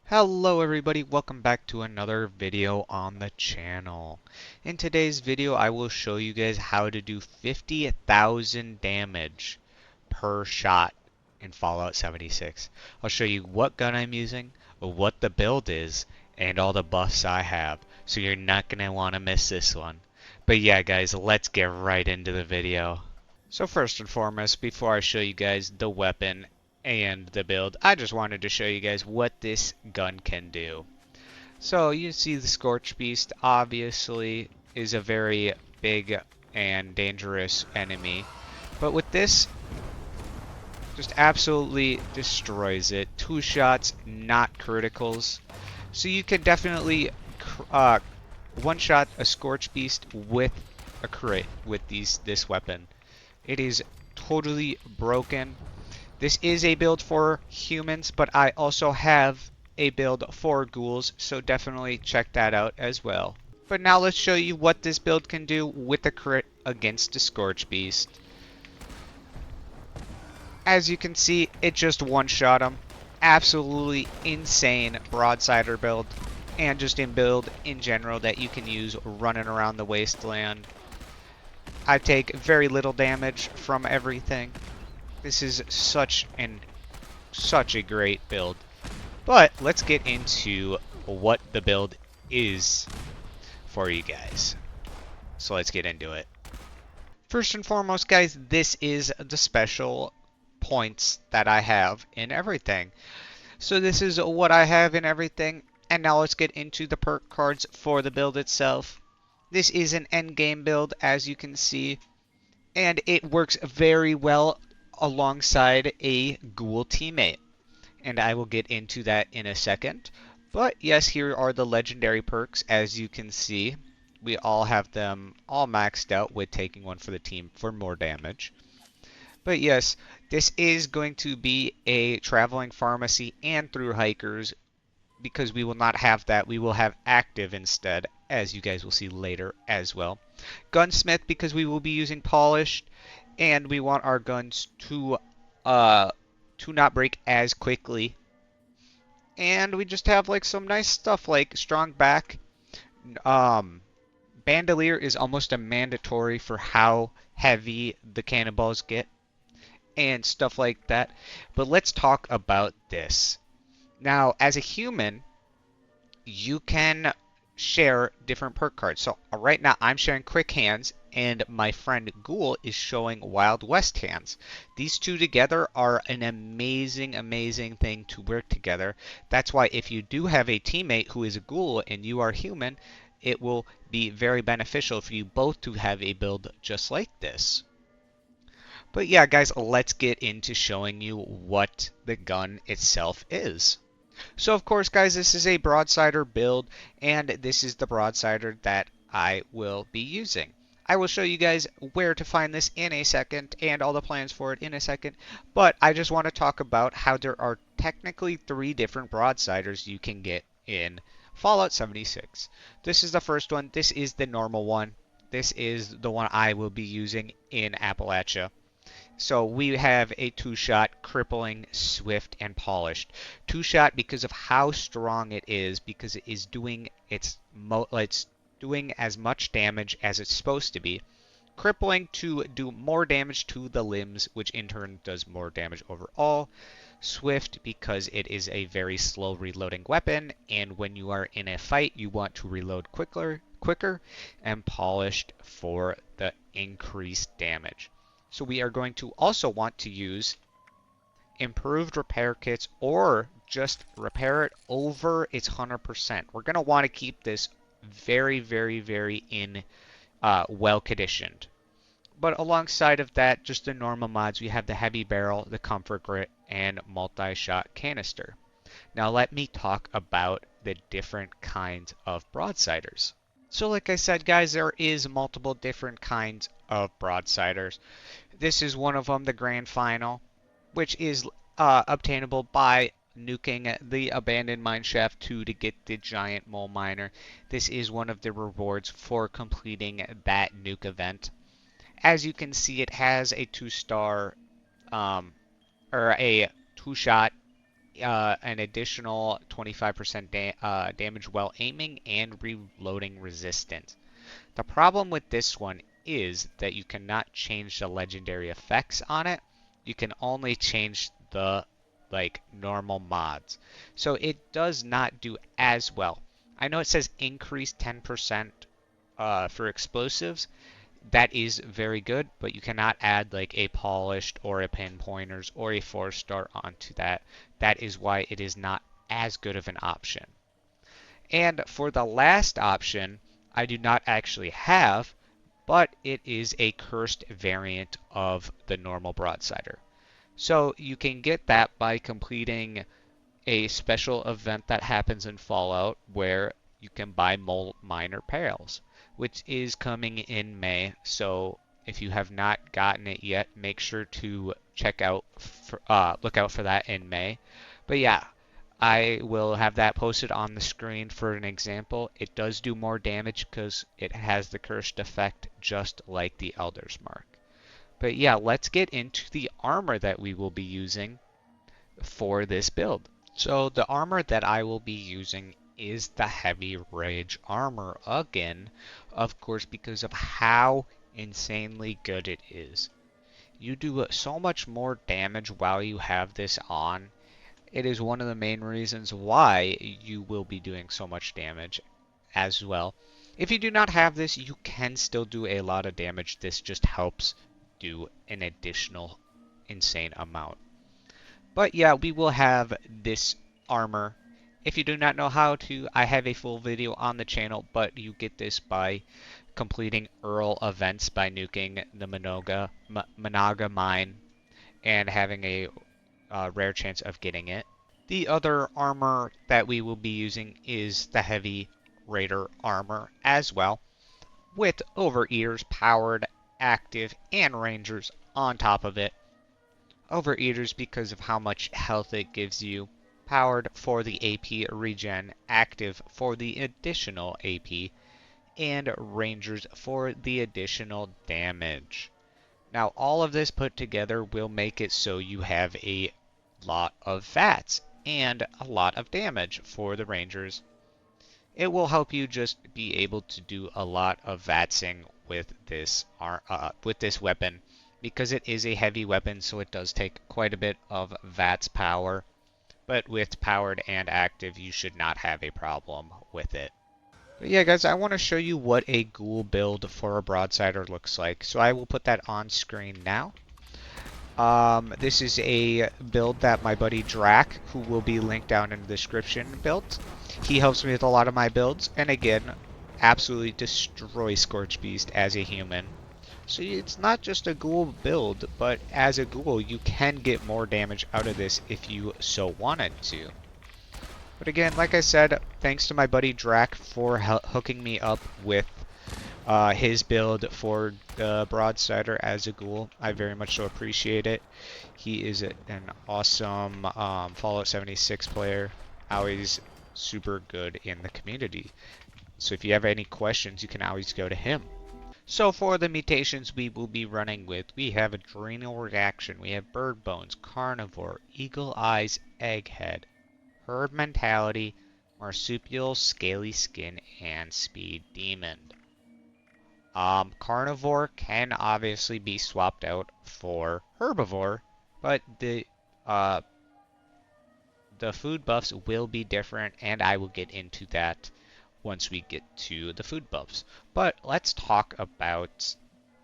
Hello everybody, welcome back to another video on the channel. In today's video I will show you guys how to do 50,000 damage per shot in Fallout 76. I'll show you what gun I'm using, what the build is, and all the buffs I have, so you're not going to want to miss this one. But yeah guys, let's get right into the video. So first and foremost, before I show you guys the weapon and the build, I just wanted to show you guys what this gun can do. So you see the Scorch Beast obviously is a very big and dangerous enemy, but with this, just absolutely destroys it. Two shots, not criticals. So you can definitely one-shot a Scorch Beast with a crit with this weapon. It is totally broken. This is a build for humans, but I also have a build for ghouls, so definitely check that out as well. But now let's show you what this build can do with a crit against the Scorch Beast. As you can see, it just one-shot him. Absolutely insane broadsider build, and just in build in general that you can use running around the wasteland. I take very little damage from everything. This is such a great build. But let's get into what the build is for you guys. So let's get into it. First and foremost, guys, this is the special points that I have in everything. So this is what I have in everything. And now let's get into the perk cards for the build itself. This is an endgame build, as you can see. And it works very well alongside a ghoul teammate. And I will get into that in a second. But yes, here are the legendary perks. As you can see, we all have them all maxed out with taking one for the team for more damage. But yes, this is going to be a traveling pharmacy and through hikers, because we will not have that. We will have active instead, as you guys will see later as well. Gunsmith, because we will be using polished, and we want our guns to not break as quickly. And we just have like some nice stuff like strong back. Bandolier is almost a mandatory for how heavy the cannonballs get and stuff like that. But let's talk about this. Now, as a human, you can share different perk cards. So right now I'm sharing Quick Hands, and my friend Ghoul is showing Wild West Hands. These two together are an amazing thing to work together. That's why if you do have a teammate who is a Ghoul and you are human, it will be very beneficial for you both to have a build just like this. But yeah, guys, let's get into showing you what the gun itself is. So of course, guys, this is a broadsider build, and this is the broadsider that I will be using. I will show you guys where to find this in a second and all the plans for it in a second, but I just want to talk about how there are technically 3 different broadsiders you can get in Fallout 76. This is the first one. This is the normal one. This is the one I will be using in Appalachia. So we have a 2-shot, crippling, swift, and polished. 2-shot because of how strong it is, because it is doing it's doing as much damage as it's supposed to be. Crippling to do more damage to the limbs, which in turn does more damage overall. Swift because it is a very slow reloading weapon, and when you are in a fight, you want to reload quicker, and polished for the increased damage. So we are going to also want to use improved repair kits, or just repair it over its 100%. We're going to want to keep this very in well conditioned. But alongside of that, just the normal mods, we have the heavy barrel, the comfort grit, and multi-shot canister. Now let me talk about the different kinds of broadsiders. So like I said, guys, there is multiple different kinds of broadsiders. This is one of them, the Grand Final, which is obtainable by nuking the abandoned mineshaft 2 to get the giant mole miner. This is one of the rewards for completing that nuke event. As you can see, it has a 2-star or a 2-shot an additional 25% damage while aiming and reloading resistance. The problem with this one is that you cannot change the legendary effects on it. You can only change the normal mods. So it does not do as well. I know it says increase 10% for explosives. That is very good, but you cannot add like a polished or a pinpointers or a 4-star onto that. That is why it is not as good of an option. And for the last option, I do not actually have, but it is a cursed variant of the normal broadsider. So you can get that by completing a special event that happens in Fallout where you can buy minor perils, which is coming in May. So if you have not gotten it yet, make sure to look out for that in May. But yeah, I will have that posted on the screen for an example. It does do more damage because it has the cursed effect just like the Elder's Mark. But yeah, let's get into the armor that we will be using for this build. So the armor that I will be using is the Heavy Rage armor again, of course, because of how insanely good it is. You do so much more damage while you have this on. It is one of the main reasons why you will be doing so much damage as well. If you do not have this, you can still do a lot of damage. This just helps do an additional insane amount. But yeah, we will have this armor. If you do not know how to, I have a full video on the channel, but you get this by completing Earl events by nuking the Managa mine and having a rare chance of getting it. The other armor that we will be using is the Heavy Raider armor as well, with Overeaters powered, active, and Rangers on top of it. Overeaters because of how much health it gives you, powered for the AP regen, active for the additional AP, and Rangers for the additional damage. Now all of this put together will make it so you have a lot of VATS and a lot of damage for the Rangers. It will help you just be able to do a lot of VATSing with this weapon because it is a heavy weapon, so it does take quite a bit of VATS power. But with powered and active, you should not have a problem with it. But yeah, guys, I want to show you what a Ghoul build for a broadsider looks like. So I will put that on screen now. This is a build that my buddy Drac, who will be linked down in the description, built. He helps me with a lot of my builds, and again, absolutely destroy Scorch Beast as a human. So it's not just a ghoul build, but as a ghoul, you can get more damage out of this if you so wanted to. But again, like I said, thanks to my buddy Drac for hooking me up with his build for the broadsider as a ghoul. I very much so appreciate it. He is an awesome Fallout 76 player, always super good in the community. So if you have any questions, you can always go to him. So for the mutations we will be running with, we have Adrenal Reaction, we have Bird Bones, Carnivore, Eagle Eyes, Egghead, Herd Mentality, Marsupial, Scaly Skin, and Speed Demon. Carnivore can obviously be swapped out for Herbivore, but the food buffs will be different, and I will get into that once we get to the food buffs. But let's talk about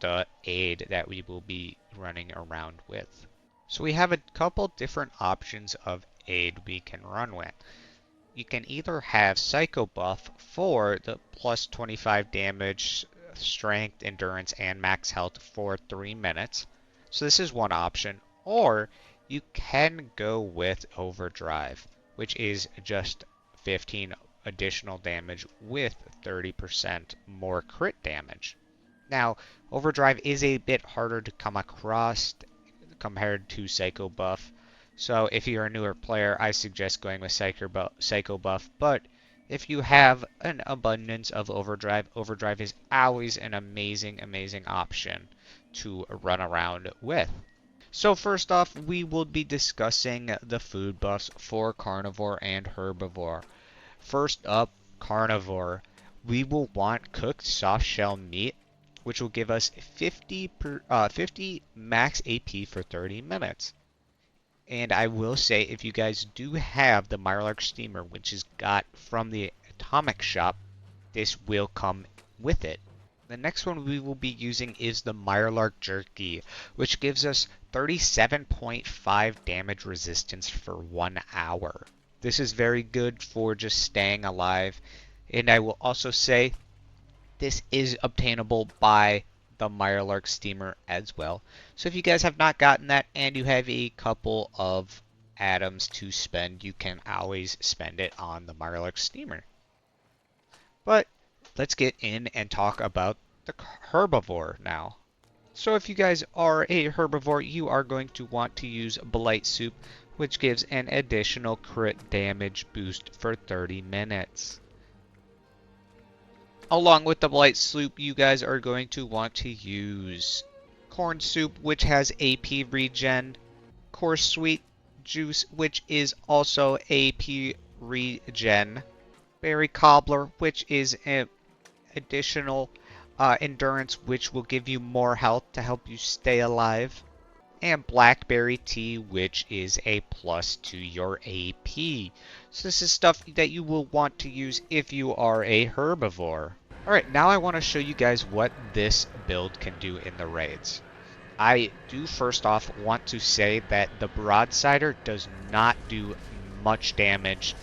the aid that we will be running around with. So we have a couple different options of aid we can run with. You can either have Psycho Buff for the plus 25 damage, strength, endurance, and max health for 3 minutes. So this is one option. Or you can go with Overdrive, which is just 15 additional damage with 30% more crit damage. Now, Overdrive is a bit harder to come across compared to Psycho Buff. So if you're a newer player, I suggest going with Psycho Buff. But if you have an abundance of Overdrive, Overdrive is always an amazing, amazing option to run around with. So first off, we will be discussing the food buffs for carnivore and herbivore. First up, carnivore. We will want cooked soft shell meat, which will give us 50 max AP for 30 minutes. And I will say, if you guys do have the Mirelurk steamer, which is got from the Atomic Shop, this will come with it. The next one we will be using is the Mirelurk Jerky, which gives us 37.5 damage resistance for 1 hour. This is very good for just staying alive. And I will also say this is obtainable by the Mirelurk steamer as well. So if you guys have not gotten that and you have a couple of atoms to spend, you can always spend it on the Mirelurk steamer. But let's get in and talk about the herbivore now. So if you guys are a herbivore, you are going to want to use Blight Soup, which gives an additional crit damage boost for 30 minutes. Along with the Blight Soup, you guys are going to want to use Corn Soup, which has AP regen, Coarse Sweet Juice, which is also AP regen, Berry Cobbler, which is an additional endurance, which will give you more health to help you stay alive, and Blackberry Tea, which is a plus to your AP. So this is stuff that you will want to use if you are a herbivore. Alright, now I want to show you guys what this build can do in the raids. I do first off want to say that the Broadsider does not do much damage.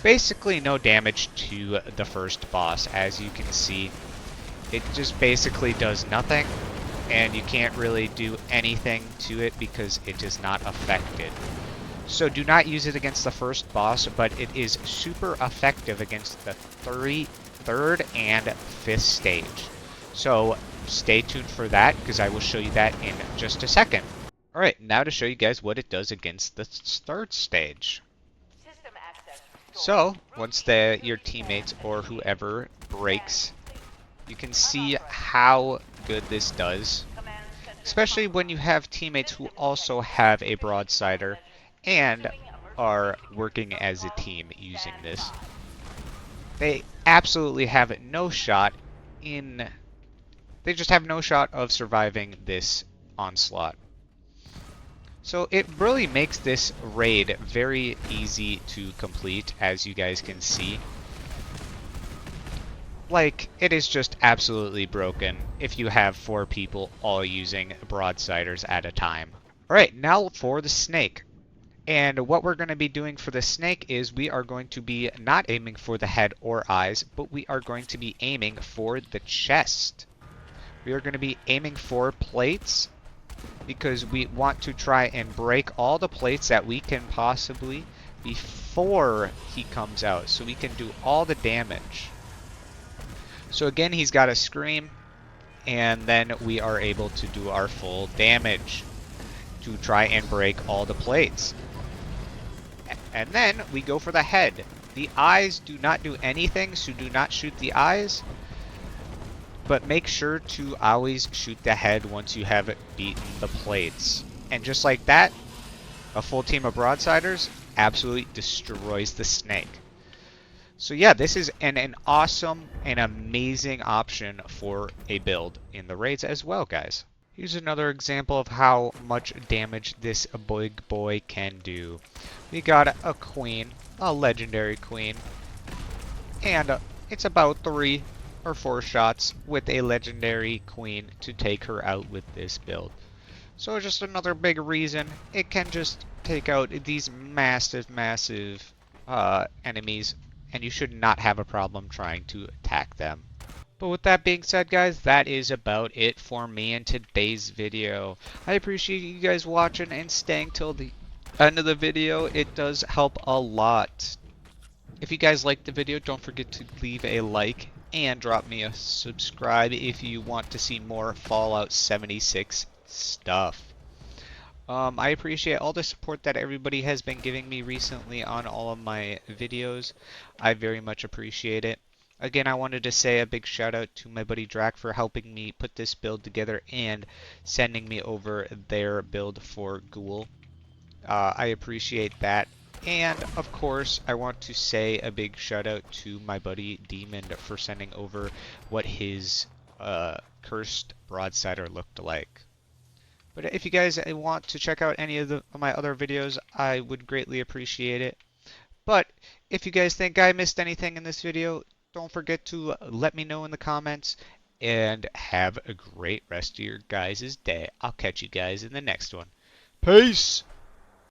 Basically no damage to the first boss. As you can see, it just basically does nothing, and you can't really do anything to it because it is not affected. So do not use it against the first boss, but it is super effective against the third and fifth stage. So stay tuned for that, because I will show you that in just a second. Alright, now to show you guys what it does against the third stage. So once your teammates or whoever breaks, you can see how good this does, especially when you have teammates who also have a Broadsider and are working as a team using this. They absolutely have no shot they just have no shot of surviving this onslaught. So it really makes this raid very easy to complete, as you guys can see. Like, it is just absolutely broken if you have 4 people all using Broadsiders at a time. Alright, now for the snake. And what we're going to be doing for the snake is we are going to be not aiming for the head or eyes, but we are going to be aiming for the chest. We are going to be aiming for plates, because we want to try and break all the plates that we can possibly before he comes out, so we can do all the damage. So again, he's got a scream, and then we are able to do our full damage to try and break all the plates. And then we go for the head. The eyes do not do anything, so do not shoot the eyes. But make sure to always shoot the head once you have beaten the plates. And just like that, a full team of Broadsiders absolutely destroys the snake. So yeah, this is an awesome and amazing option for a build in the raids as well, guys. Here's another example of how much damage this big boy can do. We got a queen, a legendary queen, and it's about 3 or 4 shots with a legendary queen to take her out with this build. So just another big reason it can just take out these massive enemies, and you should not have a problem trying to attack them. But with that being said, guys, that is about it for me in today's video. I appreciate you guys watching and staying till the end of the video. It does help a lot. If you guys liked the video, don't forget to leave a like and drop me a subscribe if you want to see more Fallout 76 stuff. I appreciate all the support that everybody has been giving me recently on all of my videos. I very much appreciate it. Again, I wanted to say a big shout out to my buddy Drac for helping me put this build together and sending me over their build for Ghoul. I appreciate that. And of course, I want to say a big shout out to my buddy Demon for sending over what his cursed broadsider looked like. But if you guys want to check out any of my other videos, I would greatly appreciate it. But if you guys think I missed anything in this video, don't forget to let me know in the comments. And have a great rest of your guys' day. I'll catch you guys in the next one. Peace!